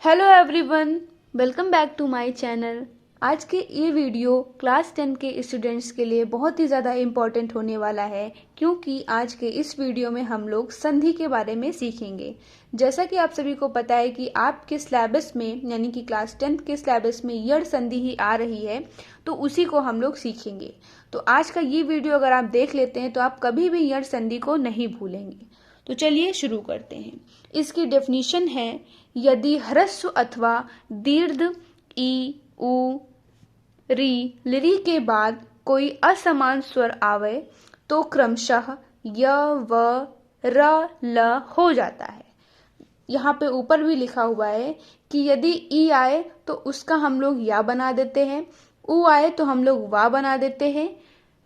Hello everyone, welcome back to my channel. आज के ये वीडियो क्लास 10 के स्टूडेंट्स के लिए बहुत ही ज़्यादा इम्पॉर्टेंट होने वाला है, क्योंकि आज के इस वीडियो में हम लोग संधि के बारे में सीखेंगे। जैसा कि आप सभी को पता है कि आपके सिलेबस में यानी कि क्लास 10 के सिलेबस में यड़ संधि ही आ रही है, तो उसी को हम लोग सीखेंगे। तो आज का ये वीडियो अगर आप देख लेते हैं तो आप कभी भी यड़ संधि को नहीं भूलेंगे। तो चलिए शुरू करते हैं। इसकी डेफिनेशन है, यदि ह्रस्व अथवा दीर्घ ई उ री लिरी के बाद कोई असमान स्वर आवे तो क्रमशः य व र ल हो जाता है। यहाँ पे ऊपर भी लिखा हुआ है कि यदि ई आए तो उसका हम लोग या बना देते हैं, उ आए तो हम लोग वा बना देते हैं,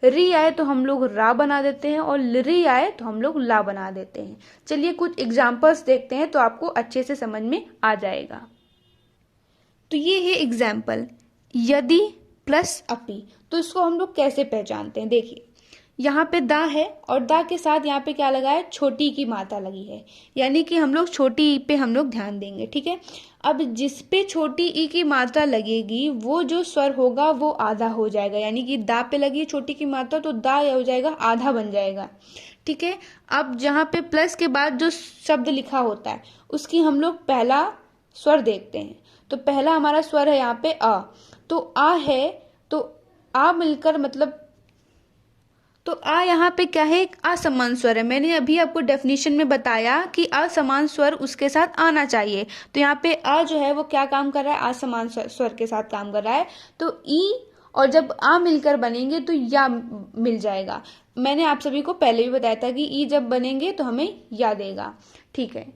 री आए तो हम लोग रा बना देते हैं और लिरी आए तो हम लोग ला बना देते हैं। चलिए कुछ एग्जाम्पल्स देखते हैं तो आपको अच्छे से समझ में आ जाएगा। तो ये है एग्जाम्पल, यदि प्लस अपि। तो इसको हम लोग कैसे पहचानते हैं, देखिए यहाँ पे दा है और दा के साथ यहाँ पे क्या लगा है, छोटी की मात्रा लगी है, यानी कि हम लोग छोटी ई पे हम लोग ध्यान देंगे। ठीक है, अब जिस पे छोटी ई की मात्रा लगेगी वो जो स्वर होगा वो आधा हो जाएगा, यानी कि दा पे लगी है छोटी की मात्रा तो दा हो जाएगा, आधा बन जाएगा। ठीक है, अब जहाँ पे प्लस के बाद जो शब्द लिखा होता है उसकी हम लोग पहला स्वर देखते हैं। तो पहला हमारा स्वर है यहाँ पे अ, तो आ है तो आ मिलकर मतलब, तो आ यहाँ पे क्या है, एक असमान स्वर है। मैंने अभी आपको डेफिनेशन में बताया कि असमान स्वर उसके साथ आना चाहिए। तो यहाँ पे अ जो है वो क्या काम कर रहा है, असमान स्वर के साथ काम कर रहा है। तो ई और जब आ मिलकर बनेंगे तो या मिल जाएगा। मैंने आप सभी को पहले भी बताया था कि ई जब बनेंगे तो हमें या देगा। ठीक है,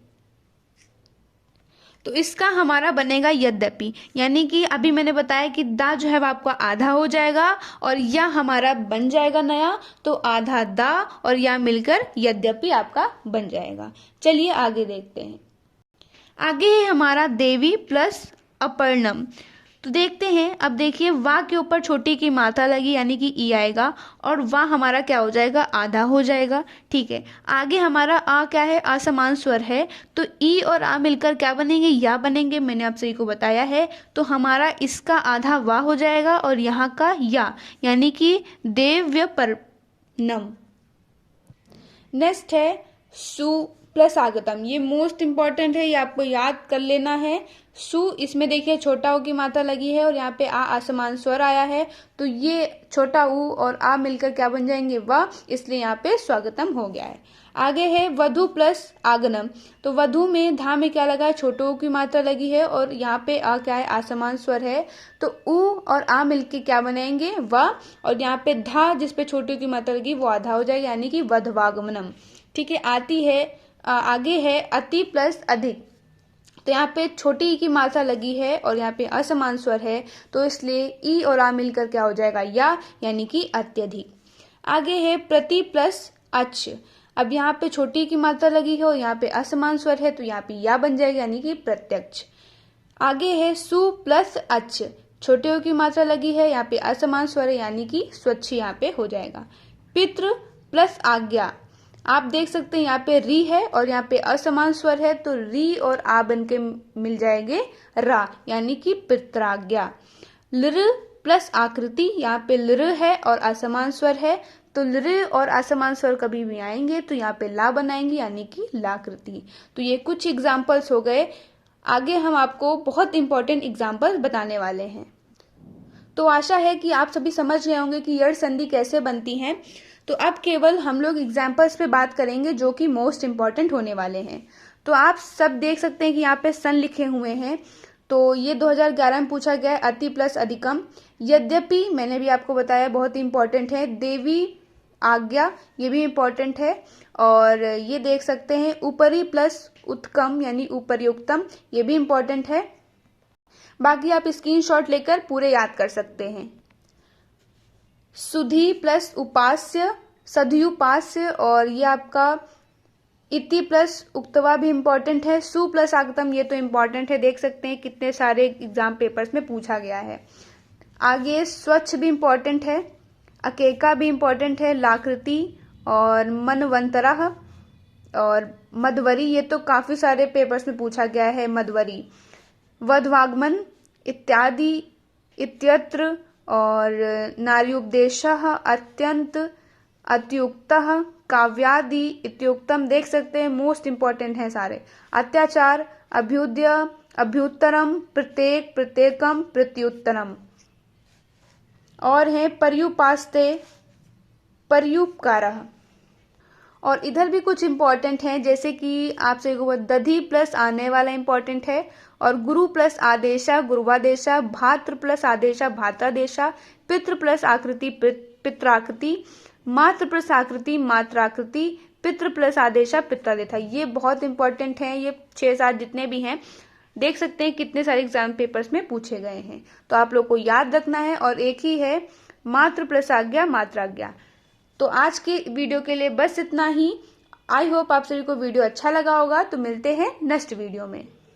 तो इसका हमारा बनेगा यद्यपि, यानी कि अभी मैंने बताया कि दा जो है वो आपका आधा हो जाएगा और या हमारा बन जाएगा नया, तो आधा दा और या मिलकर यद्यपि आपका बन जाएगा। चलिए आगे देखते हैं। आगे है हमारा देवी प्लस अपर्णम। तो देखते हैं, अब देखिए वा के ऊपर छोटी की मात्रा लगी यानी कि ई आएगा और वा हमारा क्या हो जाएगा, आधा हो जाएगा। ठीक है, आगे हमारा आ क्या है, असमान स्वर है, तो ई और आ मिलकर क्या बनेंगे, या बनेंगे। मैंने आप सभी को बताया है। तो हमारा इसका आधा वा हो जाएगा और यहाँ का या, यानी कि देव्य पर्णम। नेक्स्ट है सु प्लस आगतम। ये मोस्ट इंपॉर्टेंट है, ये आपको याद कर लेना है। सु, इसमें देखिए छोटा ऊ की मात्रा लगी है और यहाँ पे आ असमान स्वर आया है, तो ये छोटा ऊ और आ मिलकर क्या बन जाएंगे, व, इसलिए यहाँ पे स्वागतम हो गया है। आगे है वधु प्लस आगनम। तो वधु में धा में क्या लगा है, छोटे ऊ की मात्रा लगी है और यहाँ पे आ क्या है, असमान स्वर है, तो ऊ और आ मिलके क्या बनाएंगे, व, और यहाँ पे धा जिसपे छोटे ऊ की मात्रा लगी वो आधा हो जाएगा, यानी कि वधवागमनम। ठीक है, आती है आगे है अति प्लस अधिक। तो यहाँ पे छोटी ई की मात्रा लगी है और यहाँ पे असमान स्वर है, तो इसलिए ई और आ मिलकर क्या हो जाएगा, या, यानी कि अत्यधिक। आगे है प्रति प्लस अच। अब यहाँ पे छोटी की मात्रा लगी है और यहाँ पे असमान स्वर है, तो यहाँ पे या बन जाएगा, यानी कि प्रत्यक्ष। आगे है सु प्लस अच। छोटे की मात्रा लगी है, यहाँ पे असमान स्वर है, यानी कि स्वच्छ यहाँ पे हो जाएगा। पितृ प्लस आज्ञा। आप देख सकते हैं यहाँ पे री है और यहाँ पे असमान स्वर है, तो री और आ बन के मिल जाएंगे रा, यानी कि पित्राज्ञा। लिर प्लस आकृति। यहाँ पे लिर है और असमान स्वर है, तो लिर और असमान स्वर कभी भी आएंगे तो यहाँ पे ला बनाएंगे, यानी कि लाकृति। तो ये कुछ एग्जाम्पल्स हो गए। आगे हम आपको बहुत इंपॉर्टेंट एग्जाम्पल्स बताने वाले हैं। तो आशा है कि आप सभी समझ गए होंगे कि यड़ संधि कैसे बनती है। तो अब केवल हम लोग एग्जाम्पल्स पे बात करेंगे जो कि मोस्ट इम्पॉर्टेंट होने वाले हैं। तो आप सब देख सकते हैं कि यहाँ पे सन लिखे हुए हैं, तो ये 2011 में पूछा गया है, अति प्लस अधिकम। यद्यपि मैंने भी आपको बताया बहुत इंपॉर्टेंट है। देवी आज्ञा, ये भी इम्पॉर्टेंट है। और ये देख सकते हैं ऊपरी प्लस उत्कम यानी उपरयुक्तम, ये भी इम्पॉर्टेंट है। बाकी आप स्क्रीनशॉट लेकर पूरे याद कर सकते हैं। सुधि प्लस उपास्य, सधुपास्य, और ये आपका इति प्लस उक्तवा भी इम्पॉर्टेंट है। सु प्लस आगतम, ये तो इम्पॉर्टेंट है, देख सकते हैं कितने सारे एग्जाम पेपर्स में पूछा गया है। आगे स्वच्छ भी इम्पॉर्टेंट है, अकेका भी इम्पॉर्टेंट है, लाकृति और मनवंतरः और मधवरी, ये तो काफी सारे पेपर्स में पूछा गया है, मधवरी। वधवागमन इत्यादि इत्यत्र, और नार्युपदेशः अत्यंत अत्युक्तः, काव्यादि इत्युक्तम, देख सकते हैं मोस्ट इंपॉर्टेंट है सारे। अत्याचार, अभ्युदय, अभ्युत्तरम, प्रत्येक, प्रत्येकम, प्रत्युत्तरम। और है पर्युपास्ते, पर्युपकारः। और इधर भी कुछ इंपॉर्टेंट है, जैसे कि आपसे दधि प्लस आने वाला इंपॉर्टेंट है, और गुरु प्लस आदेशा, गुरुवादेशा, भात्र प्लस आदेशा, भात्रादेशा, पितृ प्लस आकृति, पित्राकृति, मातृ प्लस आकृति, मात्राकृति, पितृ प्लस आदेशा, पित्रादेशा। ये बहुत इंपॉर्टेंट है, ये 6-7 जितने भी हैं, देख सकते हैं कितने सारे एग्जाम पेपर्स में पूछे गए हैं, तो आप लोग को याद रखना है। और एक ही है मातृ प्लस आज्ञा, मात्राज्ञा। तो आज के वीडियो के लिए बस इतना ही। आई होप आप सभी को वीडियो अच्छा लगा होगा। तो मिलते हैं नेक्स्ट वीडियो में।